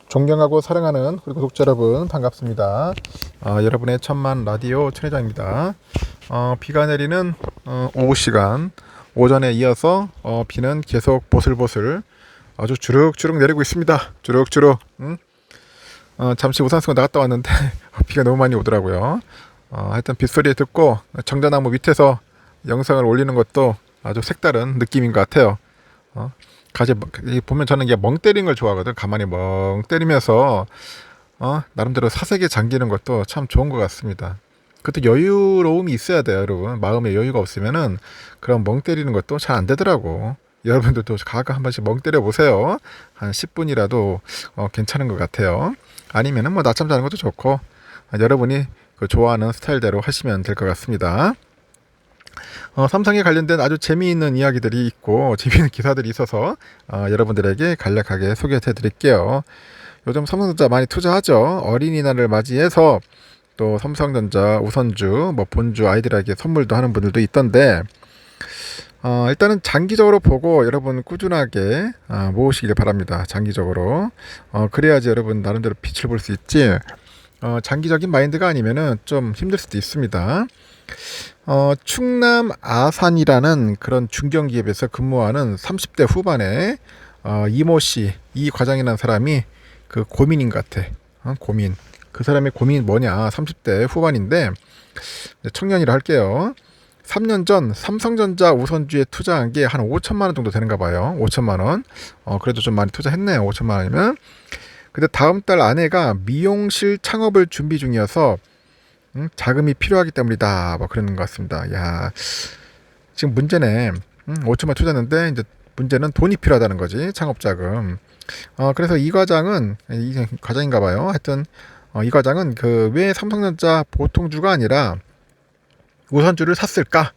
존경하고 사랑하는 우리 구독자 여러분 반갑습니다. 여러분의 천만 라디오 천회장입니다. 비가 내리는 오후 시간 오전에 이어서 비는 계속 보슬보슬 아주 주룩주룩 내리고 있습니다. 주룩주룩. 잠시 우산 쓰고 나갔다 왔는데 비가 너무 많이 오더라고요. 하여튼 빗소리 듣고 정자나무 밑에서 영상을 올리는 것도 아주 색다른 느낌인 것 같아요. 보면 저는 이게 멍 때리는 걸 좋아하거든. 가만히 멍 때리면서 나름대로 사색에 잠기는 것도 참 좋은 것 같습니다. 그것도 여유로움이 있어야 돼요, 여러분. 마음에 여유가 없으면은 그런 멍 때리는 것도 잘 안 되더라고. 여러분들도 가끔 한 번씩 멍 때려 보세요. 한 10분이라도 괜찮은 것 같아요. 아니면은 뭐 낮잠 자는 것도 좋고 여러분이 그 좋아하는 스타일대로 하시면 될 것 같습니다. 삼성에 관련된 아주 재미있는 이야기들이 있고 재미있는 기사들이 있어서 여러분들에게 간략하게 소개해 드릴게요. 요즘 삼성전자 많이 투자하죠. 어린이날을 맞이해서 또 삼성전자 우선주, 본주 아이들에게 선물도 하는 분들도 있던데 일단은 장기적으로 보고 여러분 꾸준하게 모으시길 바랍니다. 장기적으로 그래야지 여러분 나름대로 빛을 볼 수 있지. 장기적인 마인드가 아니면은 좀 힘들 수도 있습니다. 충남 아산이라는 그런 중견기업에서 근무하는 30대 후반의 이모 씨, 이 과장이라는 사람이 그 고민인 것 같아. 고민. 그 사람의 고민이 뭐냐? 30대 후반인데 청년이라 할게요. 3년 전 삼성전자 우선주에 투자한 게 한 5천만 원 정도 되는가 봐요. 5천만 원. 그래도 좀 많이 투자했네요. 5천만 원이면. 근데 다음 달 아내가 미용실 창업을 준비 중이어서 자금이 필요하기 때문이다. 그러는 것 같습니다. 야, 지금 문제네. 5천만 투자했는데 이제 문제는 돈이 필요하다는 거지. 창업 자금. 그래서 이 과장인가 봐요. 하여튼 이 과장은 왜 삼성전자 보통주가 아니라 우선주를 샀을까?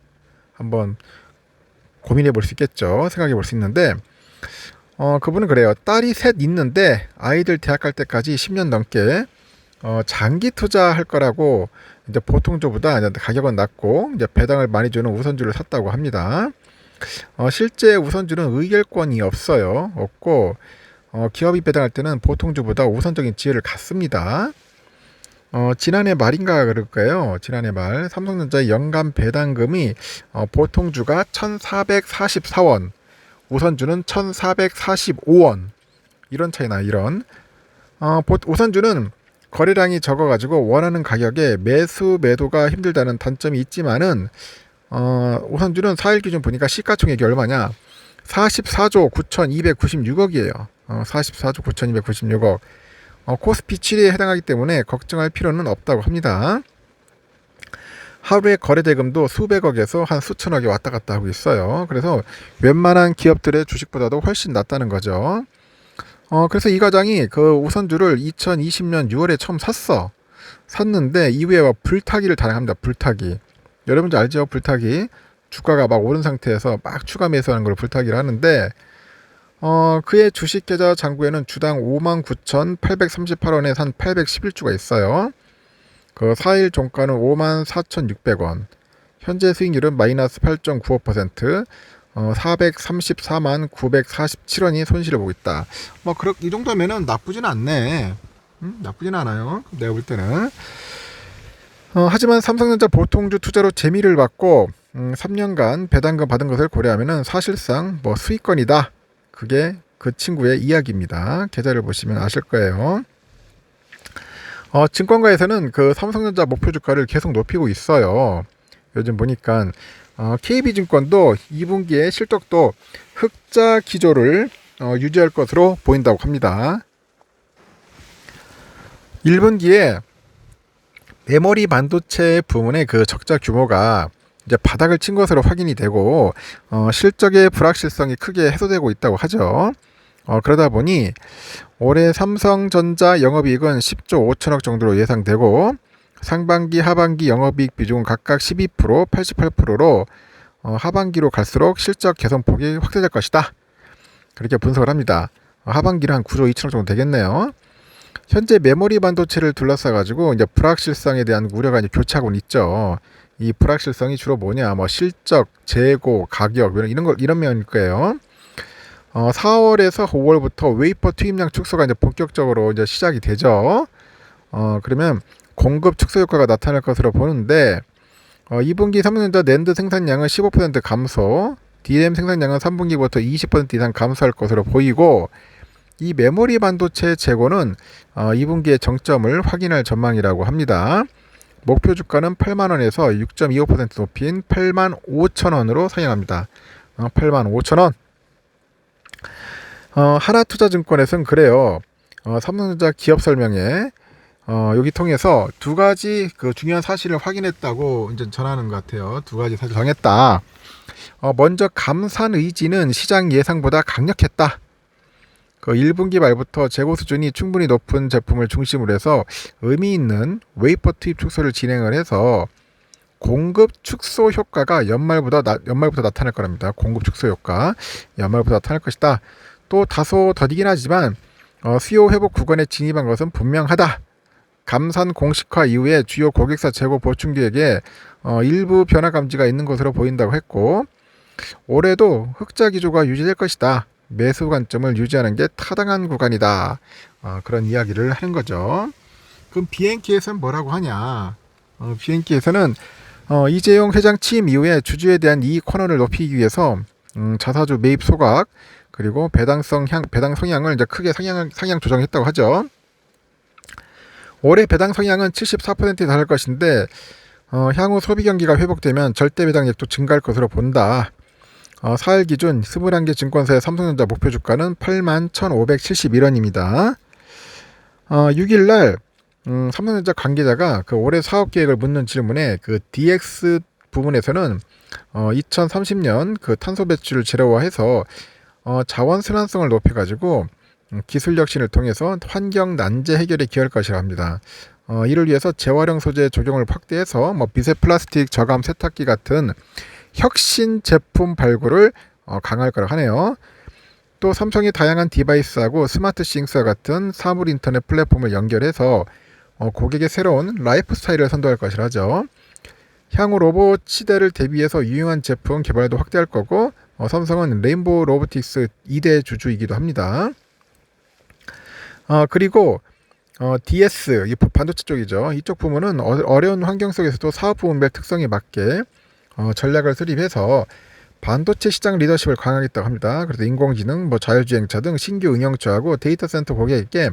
한번 고민해 볼 수 있겠죠. 생각해 볼 수 있는데 그분은 그래요. 딸이 셋 있는데 아이들 대학 갈 때까지 10년 넘게 장기 투자할 거라고 이제 보통주보다 이제 가격은 낮고 이제 배당을 많이 주는 우선주를 샀다고 합니다. 실제 우선주는 의결권이 없고 기업이 배당할 때는 보통주보다 우선적인 지위를 갖습니다. 지난해 말인가 그럴 거예요. 지난해 말 삼성전자의 연간 배당금이 보통주가 1,444원, 우선주는 1,445원 이런 차이나 이런 우선주는 거래량이 적어가지고 원하는 가격에 매도가 힘들다는 단점이 있지만은 우선주는 4일 기준 보니까 시가총액이 얼마냐? 44조 9,296억이에요. 44조 9,296억. 코스피 7위에 해당하기 때문에 걱정할 필요는 없다고 합니다. 하루에 거래 대금도 수백억에서 한 수천억이 왔다 갔다 하고 있어요. 그래서 웬만한 기업들의 주식보다도 훨씬 낫다는 거죠. 그래서 이 과장이 그 우선주를 2020년 6월에 처음 샀는데 이후에 불타기를 단행합니다. 불타기. 여러분들 알죠? 불타기. 주가가 막 오른 상태에서 막 추가 매수하는 걸 불타기를 하는데 그의 주식 계좌 잔고에는 주당 59,838원에 산 811주가 있어요. 그 4일 종가는 54,600원. 현재 수익률은 마이너스 8.95%. 434만 947원이 손실을 보고 있다. 이 정도면은 나쁘진 않네. 나쁘진 않아요. 내가 볼 때는. 하지만 삼성전자 보통주 투자로 재미를 받고 3년간 배당금 받은 것을 고려하면은 사실상 수익권이다. 그게 그 친구의 이야기입니다. 계좌를 보시면 아실 거예요. 증권가에서는 그 삼성전자 목표 주가를 계속 높이고 있어요. 요즘 보니까 KB증권도 2분기에 실적도 흑자 기조를 유지할 것으로 보인다고 합니다. 1분기에 메모리 반도체 부문의 그 적자 규모가 이제 바닥을 친 것으로 확인이 되고 실적의 불확실성이 크게 해소되고 있다고 하죠. 그러다 보니 올해 삼성전자 영업이익은 10조 5천억 정도로 예상되고 상반기 하반기 영업이익 비중은 각각 12%, 88%로 하반기로 갈수록 실적 개선폭이 확대될 것이다. 그렇게 분석을 합니다. 하반기는 한 9조 2천억 정도 되겠네요. 현재 메모리 반도체를 둘러싸가지고 이제 불확실성에 대한 우려가 이제 교차하고는 있죠. 이 불확실성이 주로 뭐냐? 실적, 재고, 가격 이런 면일 거예요. 4월에서 5월부터 웨이퍼 투입량 축소가 이제 본격적으로 이제 시작이 되죠. 그러면 공급 축소 효과가 나타날 것으로 보는데 2분기 삼성전자 낸드 생산량은 15% 감소, DRAM 생산량은 3분기부터 20% 이상 감소할 것으로 보이고 이 메모리 반도체 재고는 2분기의 정점을 확인할 전망이라고 합니다. 목표 주가는 8만원에서 6.25% 높인 85,000원으로 상향합니다. 85,000원. 하나투자증권에서는 그래요. 삼성전자 기업 설명에 여기 통해서 두 가지 그 중요한 사실을 확인했다고 이제 전하는 것 같아요. 두 가지 사실 정했다. 먼저 감산 의지는 시장 예상보다 강력했다. 그 1분기 말부터 재고 수준이 충분히 높은 제품을 중심으로 해서 의미 있는 웨이퍼 투입 축소를 진행을 해서 공급 축소 효과가 연말부터 나타날 거랍니다. 공급 축소 효과 연말부터 나타날 것이다. 또 다소 더디긴 하지만 수요 회복 구간에 진입한 것은 분명하다. 감산 공식화 이후에 주요 고객사 재고 보충 계획에 일부 변화 감지가 있는 것으로 보인다고 했고 올해도 흑자 기조가 유지될 것이다. 매수 관점을 유지하는 게 타당한 구간이다. 그런 이야기를 하는 거죠. 그럼 BNK에서는 뭐라고 하냐? BNK에서는 이재용 회장 취임 이후에 주주에 대한 이익 환원을 높이기 위해서 자사주 매입 소각 그리고 배당 성향을 이제 크게 상향 조정했다고 하죠. 올해 배당 성향은 74%에 달할 것인데 향후 소비 경기가 회복되면 절대 배당액도 증가할 것으로 본다. 4일 기준 21개 증권사의 삼성전자 목표 주가는 81,571원입니다. 6일날 삼성전자 관계자가 그 올해 사업 계획을 묻는 질문에 그 DX 부분에서는 2030년 그 탄소 배출을 제로화해서 자원 순환성을 높여가지고 기술 혁신을 통해서 환경 난제 해결에 기여할 것이라 합니다. 이를 위해서 재활용 소재 적용을 확대해서 미세 플라스틱 저감 세탁기 같은 혁신 제품 발굴을 강화할 거라고 하네요. 또 삼성이 다양한 디바이스하고 스마트 싱스와 같은 사물 인터넷 플랫폼을 연결해서 고객의 새로운 라이프 스타일을 선도할 것이라 하죠. 향후 로봇 시대를 대비해서 유용한 제품 개발도 확대할 거고 삼성은 레인보우 로보틱스 2대 주주이기도 합니다. 그리고 DS 이 반도체 쪽이죠. 이쪽 부문은 어려운 환경 속에서도 사업 부문별 특성에 맞게 전략을 수립해서 반도체 시장 리더십을 강화하겠다고 합니다. 그래서 인공지능, 자율주행차 등 신규 응용처하고 데이터 센터 고객에게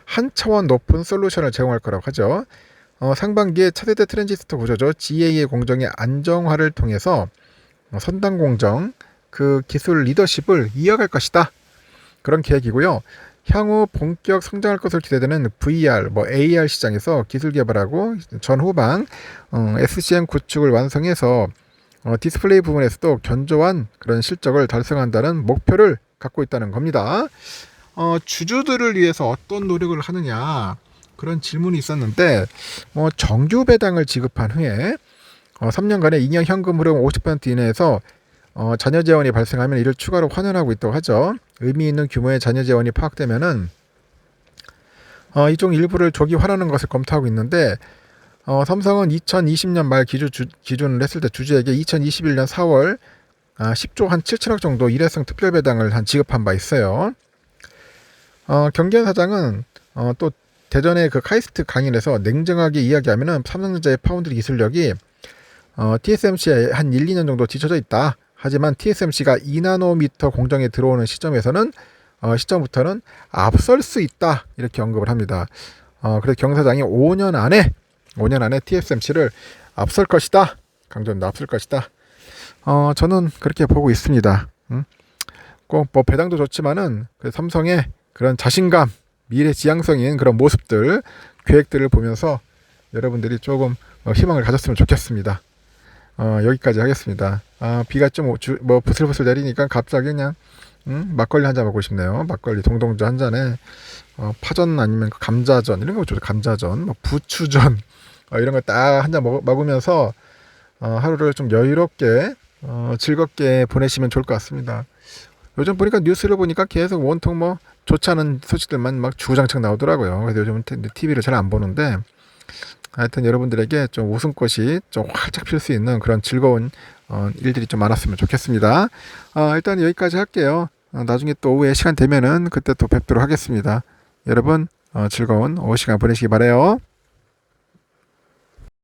한 차원 높은 솔루션을 제공할 거라고 하죠. 상반기에 차세대 트랜지스터 구조죠. GA의 공정의 안정화를 통해서 선당 공정 그 기술 리더십을 이어갈 것이다. 그런 계획이고요. 향후 본격 성장할 것으로 기대되는 VR, AR 시장에서 기술 개발하고 전후방 SCM 구축을 완성해서 디스플레이 부분에서도 견조한 그런 실적을 달성한다는 목표를 갖고 있다는 겁니다. 주주들을 위해서 어떤 노력을 하느냐 그런 질문이 있었는데 정규 배당을 지급한 후에 3년간의 2년 현금 흐름 50% 이내에서 자녀 재원이 발생하면 이를 추가로 환원하고 있다고 하죠. 의미 있는 규모의 자녀 재원이 파악되면은 이중 일부를 조기 환원하는 것을 검토하고 있는데 삼성은 2020년 말 기준을 했을 때 주주에게 2021년 4월 10조 한 7천억 정도 일회성 특별 배당을 지급한 바 있어요. 경기현 사장은 또 대전의 그 카이스트 강연에서 냉정하게 이야기하면은 삼성전자의 파운드리 기술력이 TSMC에 한 1, 2년 정도 뒤쳐져 있다. 하지만 TSMC가 2나노미터 공정에 들어오는 시점부터는 앞설 수 있다. 이렇게 언급을 합니다. 그래서 경 사장이 5년 안에 TSMC를 앞설 것이다. 강조합니다. 앞설 것이다. 저는 그렇게 보고 있습니다. 꼭 배당도 좋지만은 삼성의 그런 자신감, 미래 지향성인 그런 모습들, 계획들을 보면서 여러분들이 조금 희망을 가졌으면 좋겠습니다. 여기까지 하겠습니다. 비가 좀 부슬부슬 내리니까 갑자기 그냥 막걸리 한 잔 먹고 싶네요. 막걸리 동동주 한 잔에 파전 아니면 감자전 이런 거 좋죠. 감자전, 부추전 이런 거 딱 한 잔 먹으면서 하루를 좀 여유롭게 즐겁게 보내시면 좋을 것 같습니다. 요즘 보니까 뉴스를 보니까 계속 온통 좋지 않은 소식들만 막 주구장창 나오더라고요. 그래서 요즘은 TV를 잘 안 보는데 하여튼 여러분들에게 좀 웃음꽃이 좀 활짝 필 수 있는 그런 즐거운 일들이 좀 많았으면 좋겠습니다. 일단 여기까지 할게요. 나중에 또 오후에 시간 되면은 그때 또 뵙도록 하겠습니다. 여러분 즐거운 오후 시간 보내시기 바래요.